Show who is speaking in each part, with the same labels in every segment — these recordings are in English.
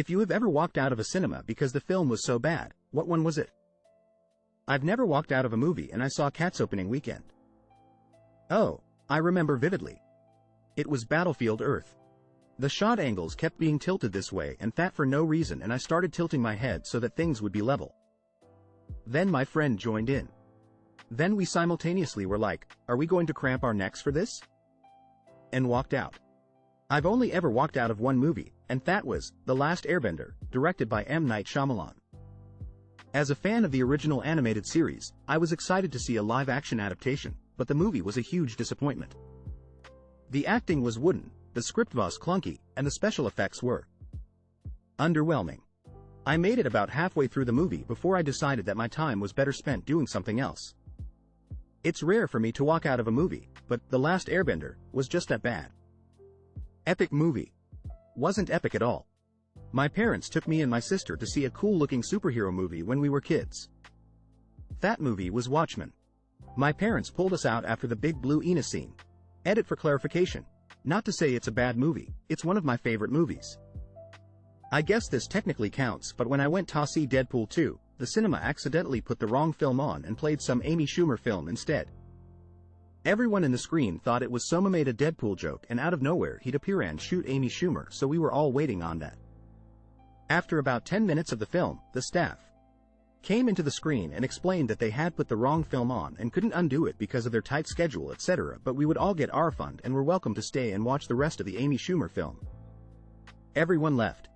Speaker 1: If you have ever walked out of a cinema because the film was so bad, what one was it? I've never walked out of a movie and I saw Cats opening weekend. Oh, I remember vividly. It was Battlefield Earth. The shot angles kept being tilted this way and that for no reason, and I started tilting my head so that things would be level. Then my friend joined in. Then we simultaneously were like, are we going to cramp our necks for this? And walked out. I've only ever walked out of one movie, and that was The Last Airbender, directed by M. Night Shyamalan. As a fan of the original animated series, I was excited to see a live-action adaptation, but the movie was a huge disappointment. The acting was wooden, the script was clunky, and the special effects were underwhelming. I made it about halfway through the movie before I decided that my time was better spent doing something else. It's rare for me to walk out of a movie, but The Last Airbender was just that bad. Epic movie. Wasn't epic at all. My parents took me and my sister to see a cool-looking superhero movie when we were kids. That movie was Watchmen. My parents pulled us out after the big blue Ina scene. Edit for clarification. Not to say it's a bad movie, it's one of my favorite movies. I guess this technically counts, but when I went to see Deadpool 2, the cinema accidentally put the wrong film on and played some Amy Schumer film instead. Everyone in the screen thought it was Soma made a Deadpool joke and out of nowhere he'd appear and shoot Amy Schumer, so we were all waiting on that. After about 10 minutes of the film, the staff came into the screen and explained that they had put the wrong film on and couldn't undo it because of their tight schedule, etc., but we would all get our fund and were welcome to stay and watch the rest of the Amy Schumer film. Everyone left.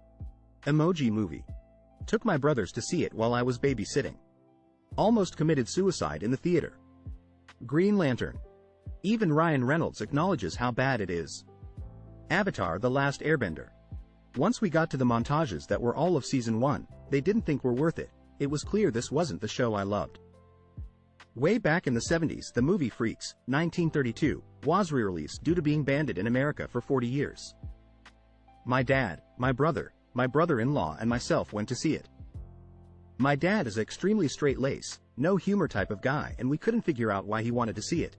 Speaker 1: Emoji Movie. Took my brothers to see it while I was babysitting. Almost committed suicide in the theater. Green Lantern. Even Ryan Reynolds acknowledges how bad it is. Avatar: The Last Airbender. Once we got to the montages that were all of season 1, they didn't think were worth it. It was clear this wasn't the show I loved. Way back in the 70s, the movie Freaks, 1932, was re-released due to being banned in America for 40 years. My dad, my brother-in-law and myself went to see it. My dad is an extremely straight-laced, no humor type of guy, and we couldn't figure out why he wanted to see it.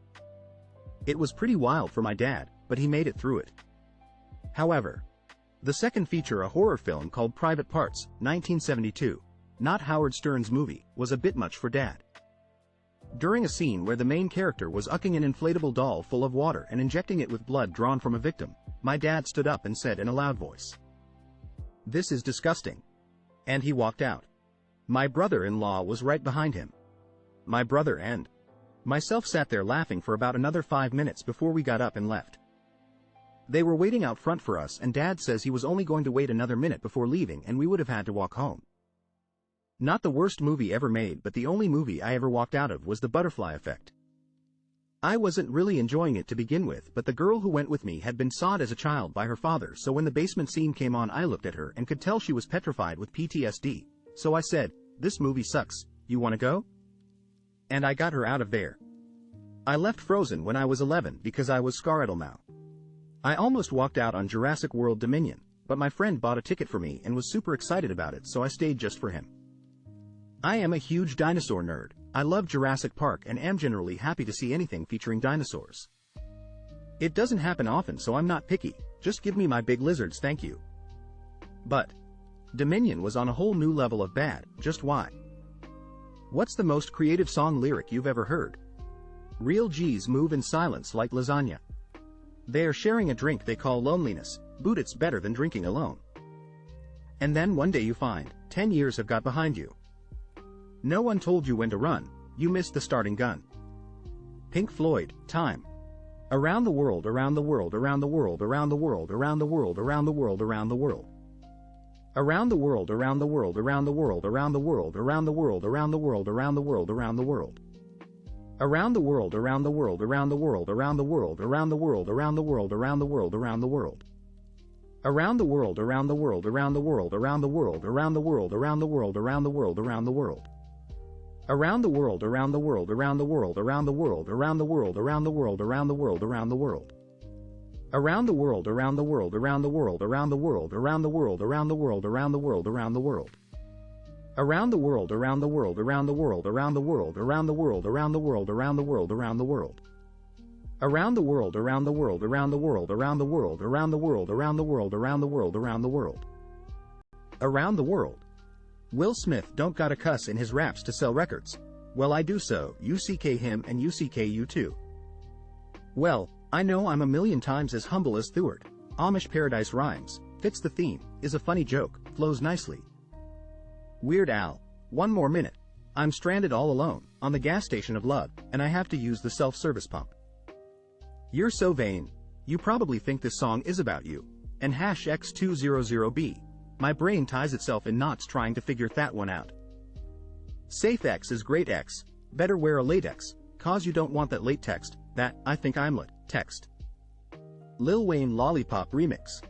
Speaker 1: It was pretty wild for my dad, but he made it through it. However, the second feature, a horror film called Private Parts, 1972, not Howard Stern's movie, was a bit much for Dad. During a scene where the main character was ucking an inflatable doll full of water and injecting it with blood drawn from a victim, my dad stood up and said in a loud voice, "This is disgusting." And he walked out. My brother-in-law was right behind him. My brother and myself sat there laughing for about another 5 minutes before we got up and left. They were waiting out front for us, and Dad says he was only going to wait another minute before leaving and we would have had to walk home. Not the worst movie ever made, but the only movie I ever walked out of was The Butterfly Effect. I wasn't really enjoying it to begin with, but the girl who went with me had been sawed as a child by her father, so when the basement scene came on I looked at her and could tell she was petrified with PTSD, so I said, "This movie sucks, you wanna go?" And I got her out of there. I left Frozen when I was 11 because I was Scaradalmau. I almost walked out on Jurassic World Dominion, but my friend bought a ticket for me and was super excited about it, so I stayed just for him. I am a huge dinosaur nerd. I love Jurassic Park and am generally happy to see anything featuring dinosaurs. It doesn't happen often, so I'm not picky, just give me my big lizards, thank you. But Dominion was on a whole new level of bad, just why? What's the most creative song lyric you've ever heard? Real G's move in silence like lasagna. They are sharing a drink they call loneliness, but it's better than drinking alone. And then one day you find, 10 years have got behind you. No one told you when to run, you missed the starting gun. Pink Floyd, Time. Around the world, around the world, around the world, around the world, around the world, around the world, around the world. Around the world, around the world, around the world, around the world, around the world, around the world, around the world, around the world. Around the world, around the world, around the world, around the world, around the world, around the world, around the world, around the world. Around the world, around the world, around the world, around the world, around the world, around the world, around the world, around the world. Around the world, around the world, around the world, around the world, around the world, around the world, around the world, around the world. Around the world, around the world, around the world, around the world, around the world, around the world, around the world, around the world. Around the world, around the world, around the world, around the world, around the world, around the world, around the world, around the world. Around the world, around the world, around the world, around the world, around the world, around the world, around the world, around the world, around the world. Around the world. Will Smith don't gotta cuss in his raps to sell records. Well, I do, so UCK him and UCK you too. Well, I know I'm a million times as humble as Theward. Amish Paradise rhymes, fits the theme, is a funny joke, flows nicely. Weird Al. One more minute. I'm stranded all alone, on the gas station of love, and I have to use the self-service pump. You're so vain. You probably think this song is about you. And #X200B. My brain ties itself in knots trying to figure that one out. Safe X is great X. Better wear a latex, cause you don't want that late text, that, I think I'm lit, text. Lil Wayne Lollipop Remix.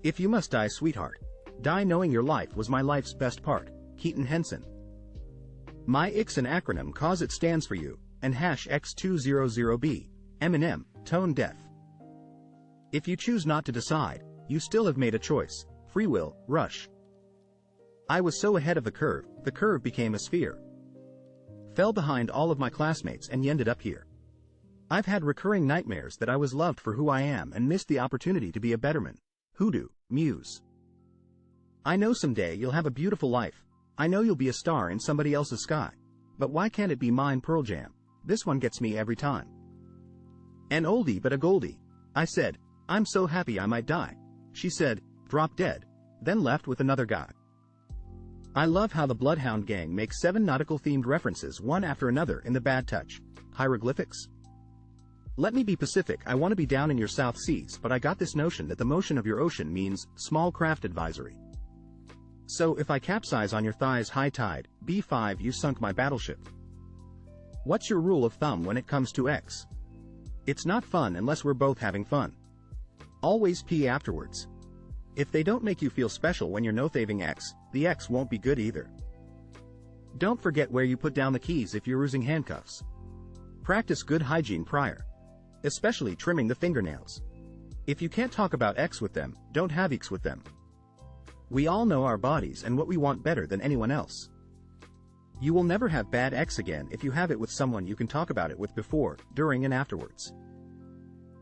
Speaker 1: If you must die, sweetheart. Die knowing your life was my life's best part. Keaton Henson. My X an acronym cause it stands for you, and #X200B. Eminem, tone deaf. If you choose not to decide, you still have made a choice. Free will, Rush. I was so ahead of the curve became a sphere. Fell behind all of my classmates and ended up here. I've had recurring nightmares that I was loved for who I am and missed the opportunity to be a betterman. Hoodoo, Muse. I know someday you'll have a beautiful life. I know you'll be a star in somebody else's sky. But why can't it be mine? Pearl Jam. This one gets me every time. An oldie but a goldie. I said, I'm so happy I might die. She said, drop dead, then left with another guy. I love how the Bloodhound Gang makes 7 nautical-themed references one after another in the Bad Touch. Hieroglyphics? Let me be Pacific, I want to be down in your South Seas, but I got this notion that the motion of your ocean means small craft advisory. So if I capsize on your thighs high tide, B5 you sunk my battleship. What's your rule of thumb when it comes to X? It's not fun unless we're both having fun. Always pee afterwards. If they don't make you feel special when you're no-thaving X, the X won't be good either. Don't forget where you put down the keys if you're using handcuffs. Practice good hygiene prior. Especially trimming the fingernails. If you can't talk about X with them, don't have X with them. We all know our bodies and what we want better than anyone else. You will never have bad X again if you have it with someone you can talk about it with before, during and afterwards.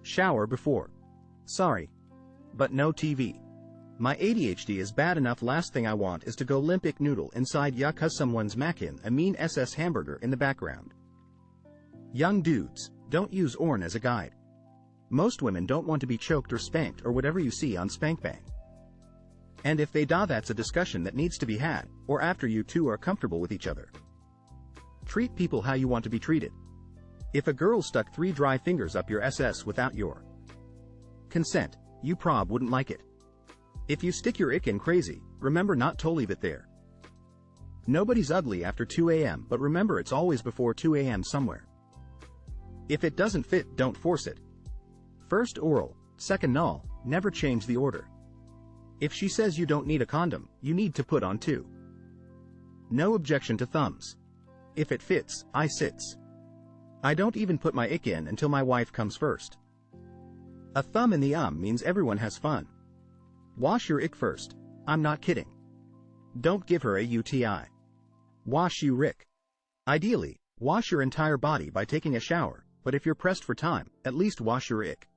Speaker 1: Shower before. Sorry. But no TV. My ADHD is bad enough. Last thing I want is to go limpic noodle inside ya cause someone's mackin' a mean SS hamburger in the background. Young dudes, don't use Orn as a guide. Most women don't want to be choked or spanked or whatever you see on Spank Bang. And if they da, that's a discussion that needs to be had, or after you two are comfortable with each other. Treat people how you want to be treated. If a girl stuck 3 dry fingers up your SS without your consent, you prob wouldn't like it. If you stick your ick in crazy, remember not to leave it there. Nobody's ugly after 2 a.m., but remember it's always before 2 a.m. somewhere. If it doesn't fit, don't force it. First oral, second null, never change the order. If she says you don't need a condom, you need to put on 2. No objection to thumbs. If it fits, I sits. I don't even put my ick in until my wife comes first. A thumb in the means everyone has fun. Wash your ick first. I'm not kidding. Don't give her a UTI. Wash you Rick. Ideally, wash your entire body by taking a shower, but if you're pressed for time, at least wash your ick.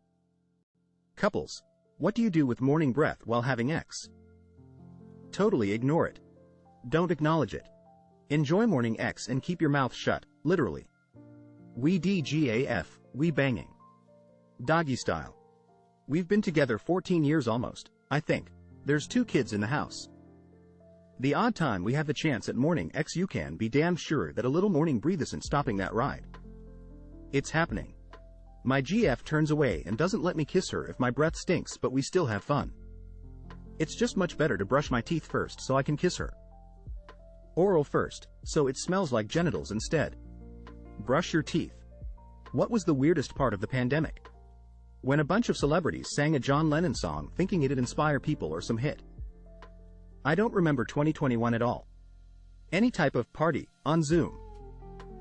Speaker 1: Couples, what do you do with morning breath while having X? Totally ignore it. Don't acknowledge it. Enjoy morning X and keep your mouth shut, literally. We DGAF, we banging. Doggy style. We've been together 14 years almost, I think. There's 2 kids in the house. The odd time we have the chance at morning X, you can be damn sure that a little morning breath isn't stopping that ride. It's happening. My GF turns away and doesn't let me kiss her if my breath stinks, but we still have fun. It's just much better to brush my teeth first so I can kiss her. Oral first, so it smells like genitals instead. Brush your teeth. What was the weirdest part of the pandemic? When a bunch of celebrities sang a John Lennon song thinking it'd inspire people or some hit. I don't remember 2021 at all. Any type of party, on Zoom.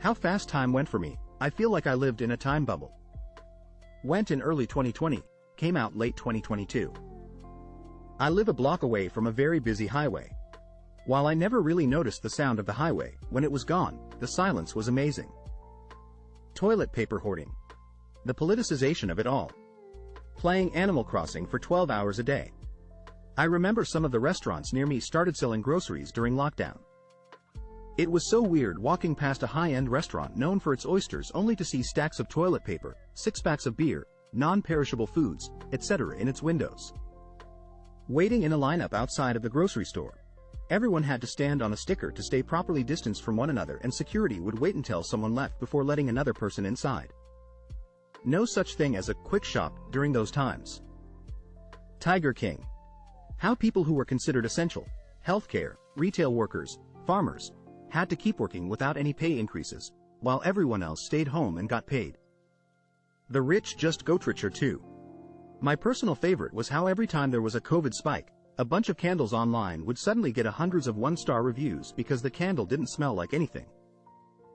Speaker 1: How fast time went for me, I feel like I lived in a time bubble. Went in early 2020, came out late 2022. I live a block away from a very busy highway. While I never really noticed the sound of the highway, when it was gone, the silence was amazing. Toilet paper hoarding. The politicization of it all. Playing Animal Crossing for 12 hours a day. I remember some of the restaurants near me started selling groceries during lockdown. It was so weird walking past a high-end restaurant known for its oysters only to see stacks of toilet paper, six-packs of beer, non-perishable foods, etc. in its windows. Waiting in a lineup outside of the grocery store. Everyone had to stand on a sticker to stay properly distanced from one another, and security would wait until someone left before letting another person inside. No such thing as a quick shop during those times. Tiger King. How people who were considered essential, healthcare, retail workers, farmers, had to keep working without any pay increases, while everyone else stayed home and got paid. The rich just got richer too. My personal favorite was how every time there was a COVID spike, a bunch of candles online would suddenly get hundreds of one-star reviews because the candle didn't smell like anything.